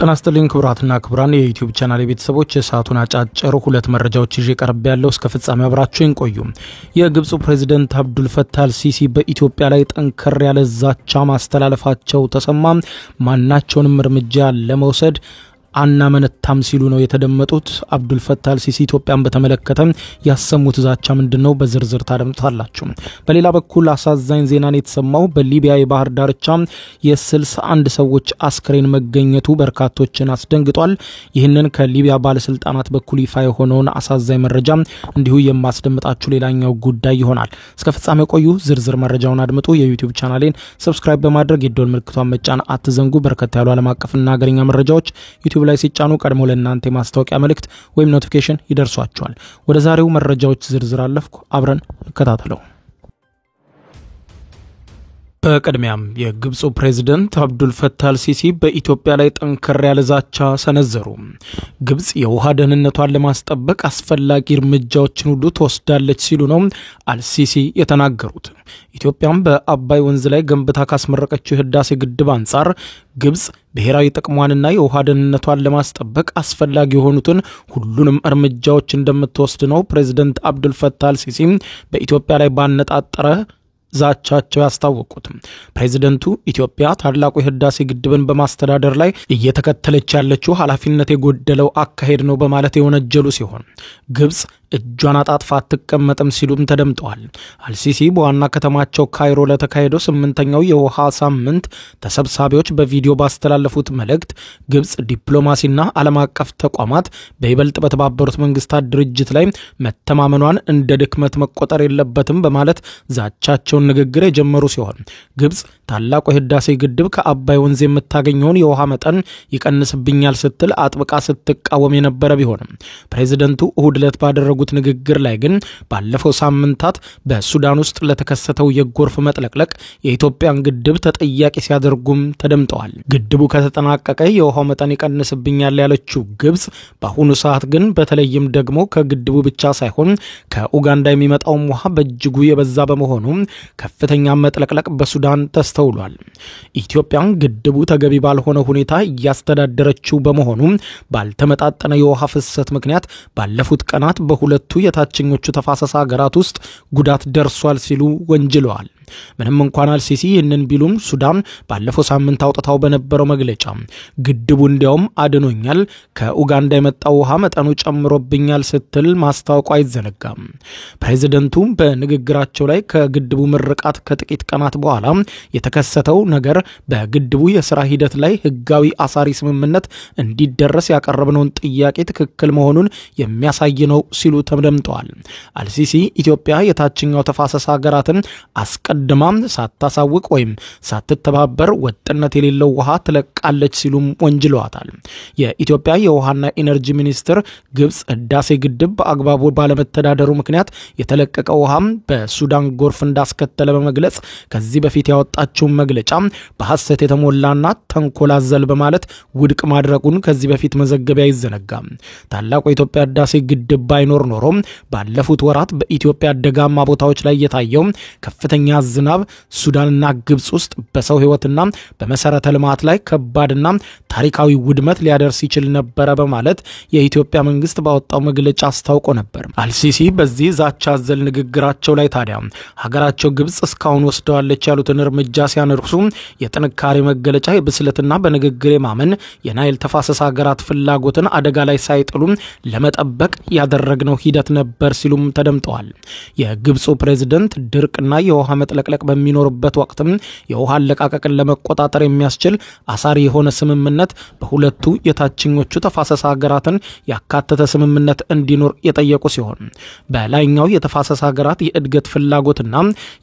ተናስተልኝ ክብራትና ክብራን የዩቲዩብ ቻናል ቤተሰቦች የሰዓቱን አጫጭር ሁለት መረጃዎች ይዤ ቀርብ ያለው እስከ ፍጻሜ አብራችሁን ቆዩ። የግብፁ ፕሬዝዳንት አብዱል ፈታህ አልሲሲ በኢትዮጵያ ላይ ጠንከር ያለ ዛቻ ማስተላለፋቸው ተሰማ። ማናቸውንም እርምጃ ለመውሰድ አናመነታም ሲሉ ነው የተደመጡት። አብዱል ፈታህ አልሲሲ ኢትዮጵያን በተመለከተ ያሰሙት ዛቻ ምንድነው? በዝርዝር ታደምጣላችሁ። በሌላ በኩል አሳዛኝ ዜናን የተሰማው በሊቢያ የባህር ዳርቻ የ61 ሰዎች አስክሬን መገኘቱ በርካቶችን አስደንግጧል። ይህንን ከሊቢያ ባለስልጣናት በኩል ይፋ የሆነውን አሳዛኝ መረጃ እንዲሁ የማስደምጣችሁ ሌላኛው ጉዳይ ይሆናል። እስከ ፍጻሜ ቆዩ። ዝርዝር መረጃውን አድምጡ። የዩቲዩብ ቻናሌን ሰብስክራይብ በማድረግ የደወል ምልክቷን መጫን አትዘንጉ። በርከት ያሉ ዓለም አቀፍና ሀገርኛ መረጃዎች ዩቲዩብ ላይ ሲጫኑ ቀድሞ ለእናንተ ማስታወቂያ መልእክት ወይም ኖቲፊኬሽን ይደርሷችኋል። ወደ ዛሬው መረጃዎች ዝርዝር አለፍኩ። አብረን እንከታተለው። በቅድሚያም የግብፁ ፕሬዝዳንት አብዱል ፈታህ አልሲሲ በኢትዮጵያ ላይ ጠንከር ያለ ዛቻ ሰነዘሩ። ግብጽ የውሃ ደህንነቷን ለማስጠበቅ አስፈላጊ እርምጃዎችን ሁሉ ትወስዳለች ሲሉ ነው አልሲሲ የተናገሩት። ኢትዮጵያም በአባይ ወንዝ ላይ ገንብታ ካስመረቀችው የህዳሴ ግድብ አንጻር ግብጽ ብሔራዊ ጥቅሟንና የውሃ ደህንነቷን ለማስጠበቅ አስፈላጊ የሆኑትን ሁሉንም እርምጃዎች እንደምትወስድ ነው ፕሬዝዳንት አብዱል ፈታህ አልሲሲ በኢትዮጵያ ላይ ባነጣጠረ ዛቻቸው ያስታወቁት። ፕሬዝዳንቱ ኢትዮጵያ ታላቁ የህዳሴ ግድብን በማስተዳደር ላይ እየተከተለች ያለችው ኃላፊነት የጎደለው አካሄድ ነው በማለት የወነጀሉ ሲሆን ግብጽ እጇን አጣጥፋ አትቀመጥም ሲሉም ተደምጠዋል። አልሲሲ በዋና ከተማቸው ካይሮ ለተካሄደው 8ኛው የውሃ ሳምንት ተሰብሳቢዎች በቪዲዮ ባስተላለፉት መልእክት ግብጽ ዲፕሎማሲና ዓለም አቀፍ ተቋማት በይበልጥ በተባበሩት መንግስታት ድርጅት ላይ መተማመኗን እንደ ድክመት መቆጠር የለበትም በማለት ዛቻቸውን ንግግር የጀመሩ ሲሆን ግብጽ ታላቁ የህዳሴ ግድብ ከአባይ ወንዝ የምታገኘውን የውሃ መጠን ይቀንስብኛል ስትል አጥብቃ ስትቃወም የነበረ ቢሆንም ፕሬዝዳንቱ እሁድ ዕለት ባደረጉት ንግግር ላይ ግን ባለፈው ሳምንታት በሱዳን ውስጥ ለተከሰተው የጎርፍ መጥለቅለቅ የኢትዮጵያን ግድብ ተጠያቂ ሲያደርጉም ተደምጠዋል። ግድቡ ከተጠናቀቀ የውሃው መጠን ይቀንስብኛል ያለችው ግብጽ በአሁኑ ሰዓት ግን በተለይም ደግሞ ከግድቡ ብቻ ሳይሆን ከኡጋንዳ የሚመጣው ውሃ በእጅጉ የበዛ በመሆኑ ከፍተኛ መጥለቅለቅ በሱዳን ተስተውሏል። ኢትዮጵያን ግድቡ ተገቢ ባልሆነ ሁኔታ እያስተዳደረችው በመሆኑ ባልተመጣጠነ የውሃ ፍሰት ምክንያት ባለፉት ቀናት በሁለቱ የታችኞቹ ተፋሰስ ሀገራት ውስጥ ጉዳት ደርሷል ሲሉ ወንጅለዋል። ምንም እንኳን አልሲሲ ይህንን ቢሉም ሱዳን ባለፈው ሳምንት አውጥታው በነበረው መግለጫ ግድቡ እንዲያውም አድኖኛል፣ ከኡጋንዳ የመጣው ውሃ መጠኑ ጨምሮብኛል ስትል ማስታወቋ አይዘነጋም። ፕሬዝዳንቱ በንግግራቸው ላይ ከግድቡ ምርቃት ከጥቂት ቀናት በኋላ የተከሰተው ነገር በግድቡ የሥራ ሂደት ላይ ህጋዊ አሳሪ ስምምነት እንዲደረስ ያቀረብነውን ጥያቄ ትክክል መሆኑን የሚያሳይ ነው ሲሉ ተደምጠዋል። አልሲሲ ኢትዮጵያ የታችኛው ተፋሰስ ሀገራትን አስቀድማ ሳታሳውቅ ወይም ሳትተባበር ወጥነት የሌለው ውሃ ትለቃለች ሲሉም ወንጅለዋታል። የኢትዮጵያ የውሃና ኢነርጂ ሚኒስትር ግብጽ ህዳሴ ግድብ በአግባቡ ባለመተዳደሩ ምክንያት የተለቀቀ ውሃም በሱዳን ጎርፍ እንዳስከተለ በመግለጽ ከዚህ በፊት ያወጣችውን መግለጫ በሐሰት የተሞላና ተንኮል አዘል በማለት ውድቅ ማድረጉን ከዚህ በፊት መዘገቢያ አይዘነጋም። ታላቁ የኢትዮጵያ ህዳሴ ግድብ ባይኖር ኖሮ ባለፉት ወራት በኢትዮጵያ ደጋማ ቦታዎች ላይ የታየው ከፍተኛ ዝናብ ሱዳንና ግብጽ ውስጥ በሰው ህይወትና በመሰረተ ልማት ላይ ከባድና ታሪካዊ ውድመት ሊያደርስ ይችል ነበር በማለት የኢትዮጵያ መንግስት ባወጣው መግለጫ አስታውቆ ነበር። አልሲሲ በዚህ ዛቻ አዘል ንግግራቸው ላይ ታዲያ ሀገራቸው ግብጽ እስካሁን ወስደዋለች ያሉትን እርምጃ ሲያነርሱ የጥንካሬ መገለጫ የብስለትና በንግግር የማመን የናይል ተፋሰስ ሀገራት ፍላጎትን አደጋ ላይ ሳይጥሉ ለመጠበቅ ያደረግነው ሂደት ነበር ሲሉም ተደምጠዋል። የግብፁ ፕሬዝዳንት ድርቅና የውሃ መጥለቅለቅ በሚኖርበት ወቅትም የውሃ አለቃቀቅን ለመቆጣጠር የሚያስችል አሳሪ የሆነ ስምምነት በሁለቱ የታችኞቹ ተፋሰስ ሀገራትን ያካተተ ስምምነት እንዲኖር የጠየቁ ሲሆን በላይኛው የተፋሰስ ሀገራት የእድገት ፍላጎትና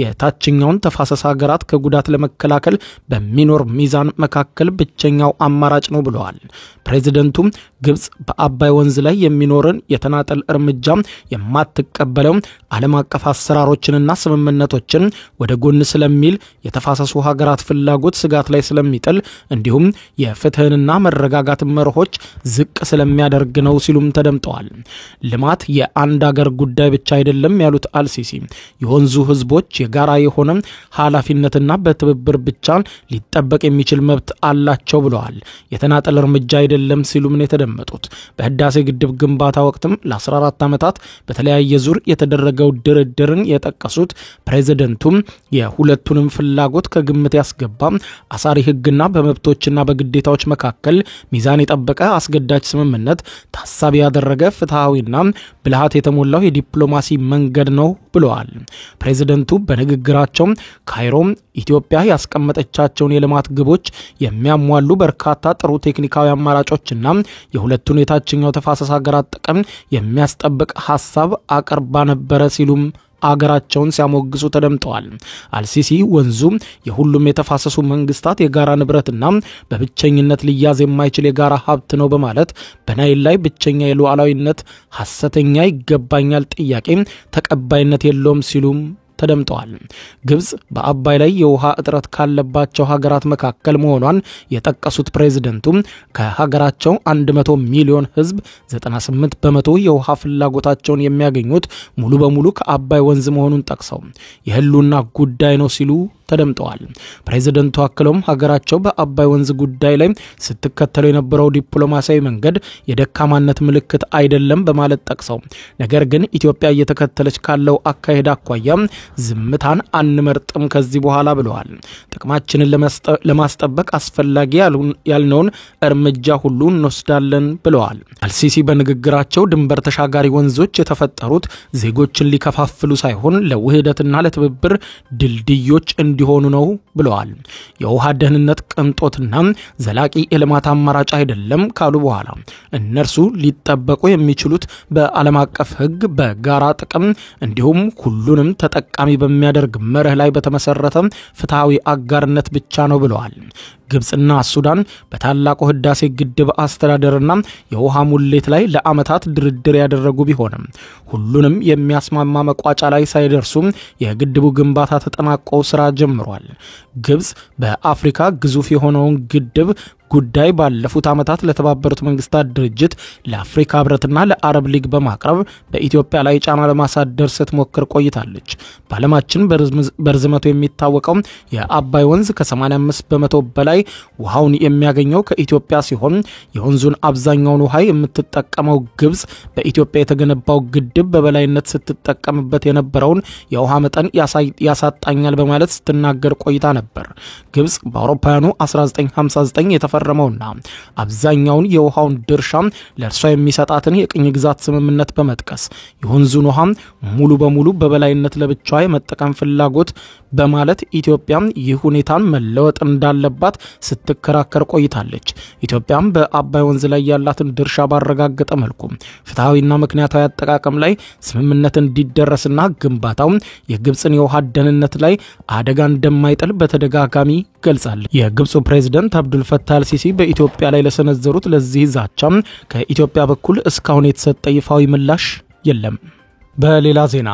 የታችኛውን ተፋሰስ ሀገራት ከጉዳት ለመከላከል በሚኖር ሚዛን መካከል ብቸኛው አማራጭ ነው ብለዋል። ፕሬዝዳንቱም ግብጽ በአባይ ወንዝ ላይ የሚኖርን የተናጠል እርምጃ የማትቀበለው ዓለም አቀፍ አሰራሮችንና ስምምነቶችን ወደ ጎን ስለሚል የተፋሰሱ ሀገራት ፍላጎት ስጋት ላይ ስለሚጥል እንዲሁም የፍትህንና መረጋጋት መርሆች ዝቅ ስለሚያደርግ ነው ሲሉም ተደምጠዋል። ልማት የአንድ ሀገር ጉዳይ ብቻ አይደለም ያሉት አልሲሲ የወንዙ ህዝቦች የጋራ የሆነ ኃላፊነትና በትብብር ብቻ ሊጠበቅ የሚችል መብት አላቸው ብለዋል። የተናጠል እርምጃ አይደለም ሲሉም ነው የተደመጡት። በህዳሴ ግድብ ግንባታ ወቅትም ለ14 ዓመታት በተለያየ ዙር የተደረገው ድርድርን የጠቀሱት ፕሬዝደንቱም የሁለቱንም ፍላጎት ከግምት ያስገባ አሳሪ ህግና በመብቶችና በግዴታዎች መካከል ሚዛን የጠበቀ አስገዳጅ ስምምነት ታሳቢ ያደረገ ፍትሃዊና ብልሃት የተሞላው የዲፕሎማሲ መንገድ ነው ብለዋል። ፕሬዝደንቱ በንግግራቸው ካይሮ ኢትዮጵያ ያስቀመጠቻቸውን የልማት ግቦች የሚያሟሉ በርካታ ጥሩ ቴክኒካዊ አማራጮችና የሁለቱን የታችኛው ተፋሰስ ሀገራት ጥቅም የሚያስጠብቅ ሐሳብ አቅርባ ነበረ ሲሉም አገራቸውን ሲያሞግሱ ተደምጠዋል። አልሲሲ ወንዙ የሁሉም የተፋሰሱ መንግስታት የጋራ ንብረትና በብቸኝነት ሊያዝ የማይችል የጋራ ሀብት ነው በማለት በናይል ላይ ብቸኛ የሉዓላዊነት ሐሰተኛ ይገባኛል ጥያቄ ተቀባይነት የለውም ሲሉም ተደምጠዋል። ግብጽ በአባይ ላይ የውሃ እጥረት ካለባቸው ሀገራት መካከል መሆኗን የጠቀሱት ፕሬዝደንቱ ከሀገራቸው 100 ሚሊዮን ህዝብ 98 በመቶ የውሃ ፍላጎታቸውን የሚያገኙት ሙሉ በሙሉ ከአባይ ወንዝ መሆኑን ጠቅሰው የህልውና ጉዳይ ነው ሲሉ ተደምጠዋል። ፕሬዝደንቱ አክለውም ሀገራቸው በአባይ ወንዝ ጉዳይ ላይ ስትከተለው የነበረው ዲፕሎማሲያዊ መንገድ የደካማነት ምልክት አይደለም በማለት ጠቅሰው ነገር ግን ኢትዮጵያ እየተከተለች ካለው አካሄድ አኳያ ዝምታን አንመርጥም ከዚህ በኋላ ብለዋል። ጥቅማችንን ለማስጠበቅ አስፈላጊ ያልነውን እርምጃ ሁሉ እንወስዳለን ብለዋል። አልሲሲ በንግግራቸው ድንበር ተሻጋሪ ወንዞች የተፈጠሩት ዜጎችን ሊከፋፍሉ ሳይሆን ለውህደትና ለትብብር ድልድዮች እንዲሆኑ ነው ብለዋል። የውሃ ደህንነት ቅንጦትና ዘላቂ የልማት አማራጭ አይደለም ካሉ በኋላ እነርሱ ሊጠበቁ የሚችሉት በዓለም አቀፍ ህግ በጋራ ጥቅም እንዲሁም ሁሉንም ተጠቃሚ በሚያደርግ መርህ ላይ በተመሰረተ ፍትሃዊ አጋርነት ብቻ ነው ብለዋል። ግብጽና ሱዳን በታላቁ ህዳሴ ግድብ አስተዳደርና የውሃ ሙሌት ላይ ለዓመታት ድርድር ያደረጉ ቢሆንም ሁሉንም የሚያስማማ መቋጫ ላይ ሳይደርሱ የግድቡ ግንባታ ተጠናቆ ስራ ጀምሯል። ግብጽ በአፍሪካ ግዙፍ የሆነውን ግድብ ጉዳይ ባለፉት ዓመታት ለተባበሩት መንግስታት ድርጅት ለአፍሪካ ህብረትና ለአረብ ሊግ በማቅረብ በኢትዮጵያ ላይ ጫና ለማሳደር ስትሞክር ቆይታለች። በዓለማችን በርዝመቱ የሚታወቀው የአባይ ወንዝ ከ85 በመቶ በላይ ውሃውን የሚያገኘው ከኢትዮጵያ ሲሆን የወንዙን አብዛኛውን ውሃ የምትጠቀመው ግብጽ በኢትዮጵያ የተገነባው ግድብ በበላይነት ስትጠቀምበት የነበረውን የውሃ መጠን ያሳጣኛል በማለት ስትናገር ቆይታ ነበር። ግብጽ በአውሮፓውያኑ 1959 የተፈረመውና አብዛኛውን የውሃውን ድርሻ ለእርሷ የሚሰጣትን የቅኝ ግዛት ስምምነት በመጥቀስ የወንዙን ውሃ ሙሉ በሙሉ በበላይነት ለብቻዋ የመጠቀም ፍላጎት በማለት ኢትዮጵያ ይህ ሁኔታን መለወጥ እንዳለባት ስትከራከር ቆይታለች። ኢትዮጵያም በአባይ ወንዝ ላይ ያላትን ድርሻ ባረጋገጠ መልኩ ፍትሃዊና ምክንያታዊ አጠቃቀም ላይ ስምምነት እንዲደረስና ግንባታው የግብጽን የውሃ ደህንነት ላይ አደጋ እንደማይጥል በተደጋጋሚ ገልጻለች። የግብጽ ፕሬዝዳንት አብዱል ፈታህ አልሲሲ በኢትዮጵያ ላይ ለሰነዘሩት ለዚህ ዛቻ ከኢትዮጵያ በኩል እስካሁን የተሰጠ ይፋዊ ምላሽ የለም። በሌላ ዜና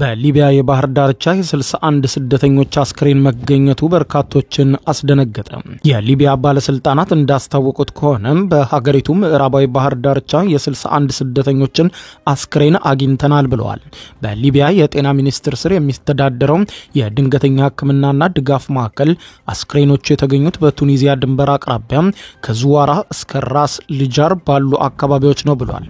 በሊቢያ የባህር ዳርቻ የ61 ስደተኞች አስክሬን መገኘቱ በርካቶችን አስደነገጠ። የሊቢያ ባለስልጣናት እንዳስታወቁት ከሆነ በሀገሪቱ ምዕራባዊ ባህር ዳርቻ የ61 ስደተኞችን አስክሬን አግኝተናል ብለዋል። በሊቢያ የጤና ሚኒስቴር ስር የሚስተዳደረው የድንገተኛ ሕክምናና ድጋፍ ማዕከል አስክሬኖቹ የተገኙት በቱኒዚያ ድንበር አቅራቢያ ከዙዋራ እስከ ራስ ልጃር ባሉ አካባቢዎች ነው ብሏል።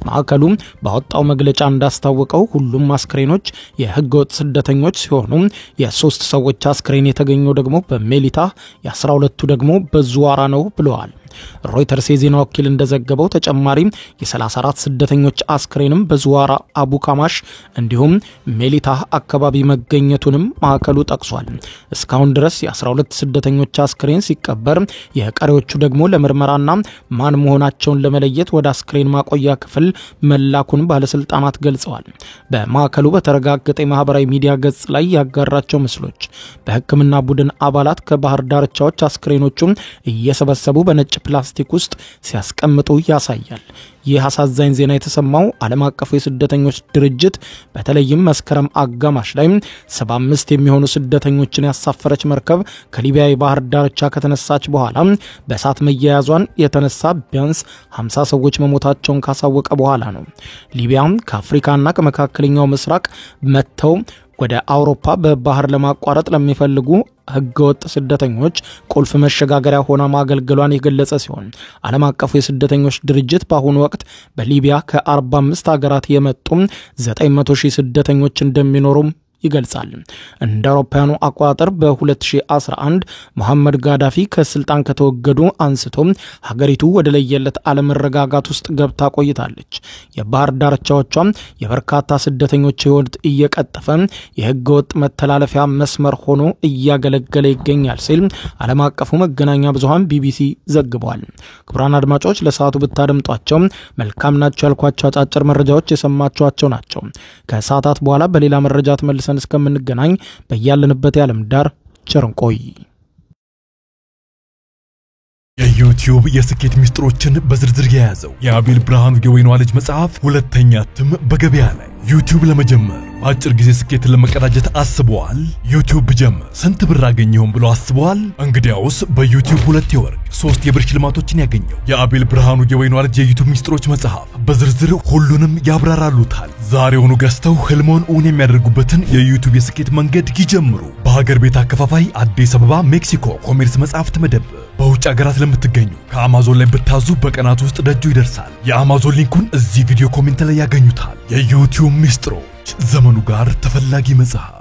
ማዕከሉ ባወጣው መግለጫ እንዳስታወቀው ሁሉም አስክሬኖች የህገወጥ ስደተኞች ሲሆኑ የ3 ሰዎች አስክሬን የተገኘው ደግሞ በሜሊታ የ12ቱ ደግሞ በዙዋራ ነው ብለዋል። ሮይተርስ የዜና ወኪል እንደዘገበው ተጨማሪ የ34 ስደተኞች አስክሬንም በዙዋራ አቡ ካማሽ እንዲሁም ሜሊታ አካባቢ መገኘቱንም ማዕከሉ ጠቅሷል። እስካሁን ድረስ የ12 ስደተኞች አስክሬን ሲቀበር የቀሪዎቹ ደግሞ ለምርመራና ማን መሆናቸውን ለመለየት ወደ አስክሬን ማቆያ ክፍል መላኩን ባለስልጣናት ገልጸዋል። በማዕከሉ በተረጋገጠ የማህበራዊ ሚዲያ ገጽ ላይ ያጋራቸው ምስሎች በህክምና ቡድን አባላት ከባህር ዳርቻዎች አስክሬኖቹን እየሰበሰቡ በነጭ ፕላስቲክ ውስጥ ሲያስቀምጡ ያሳያል። ይህ አሳዛኝ ዜና የተሰማው ዓለም አቀፉ የስደተኞች ድርጅት በተለይም መስከረም አጋማሽ ላይ 75 የሚሆኑ ስደተኞችን ያሳፈረች መርከብ ከሊቢያ የባህር ዳርቻ ከተነሳች በኋላ በእሳት መያያዟን የተነሳ ቢያንስ 50 ሰዎች መሞታቸውን ካሳወቀ በኋላ ነው። ሊቢያ ከአፍሪካና ከመካከለኛው ምስራቅ መጥተው ወደ አውሮፓ በባህር ለማቋረጥ ለሚፈልጉ ህገወጥ ስደተኞች ቁልፍ መሸጋገሪያ ሆና ማገልገሏን የገለጸ ሲሆን ዓለም አቀፉ የስደተኞች ድርጅት በአሁኑ ወቅት በሊቢያ ከ45 ሀገራት የመጡ 900,000 ስደተኞች እንደሚኖሩ ይገልጻል። እንደ አውሮፓውያኑ አቆጣጠር በ2011 መሐመድ ጋዳፊ ከስልጣን ከተወገዱ አንስቶ ሀገሪቱ ወደ ለየለት አለመረጋጋት ውስጥ ገብታ ቆይታለች። የባህር ዳርቻዎቿ የበርካታ ስደተኞች ህይወት እየቀጠፈ የህገወጥ መተላለፊያ መስመር ሆኖ እያገለገለ ይገኛል ሲል ዓለም አቀፉ መገናኛ ብዙሃን ቢቢሲ ዘግቧል። ክቡራን አድማጮች ለሰዓቱ ብታደምጧቸው መልካም ናቸው ያልኳቸው አጫጭር መረጃዎች የሰማችኋቸው ናቸው። ከሰዓታት በኋላ በሌላ መረጃ ተመልሰን እስከምንገናኝ በያለንበት የዓለም ዳር ቸር እንቆይ። የዩቲዩብ የስኬት ሚስጥሮችን በዝርዝር የያዘው የአቤል ብርሃኑ የወይኗ ልጅ መጽሐፍ ሁለተኛ እትም በገበያ ላይ። ዩቲዩብ ለመጀመር በአጭር ጊዜ ስኬትን ለመቀዳጀት አስበዋል? ዩቲዩብ ብጀምር ስንት ብር አገኘሁም ብሎ አስበዋል? እንግዲያውስ በዩቲዩብ 2 የወርቅ 3 የብር ሽልማቶችን ያገኘው የአቤል ብርሃኑ የወይኗ ልጅ የዩቲዩብ ሚስጥሮች መጽሐፍ በዝርዝር ሁሉንም ያብራራሉታል። ዛሬውኑ ገዝተው ህልሞን እውን የሚያደርጉበትን የዩቲዩብ የስኬት መንገድ ይጀምሩ። በሀገር ቤት አከፋፋይ አዲስ አበባ ሜክሲኮ ኮሜርስ መጽሐፍት መደብ። በውጭ ሀገራት ለምትገኙ ከአማዞን ላይ ብታዙ በቀናት ውስጥ ደጁ ይደርሳል። የአማዞን ሊንኩን እዚህ ቪዲዮ ኮሜንት ላይ ያገኙታል። የዩቲዩብ ሚስጥሮች ዘመኑ ጋር ተፈላጊ መጽሐፍ።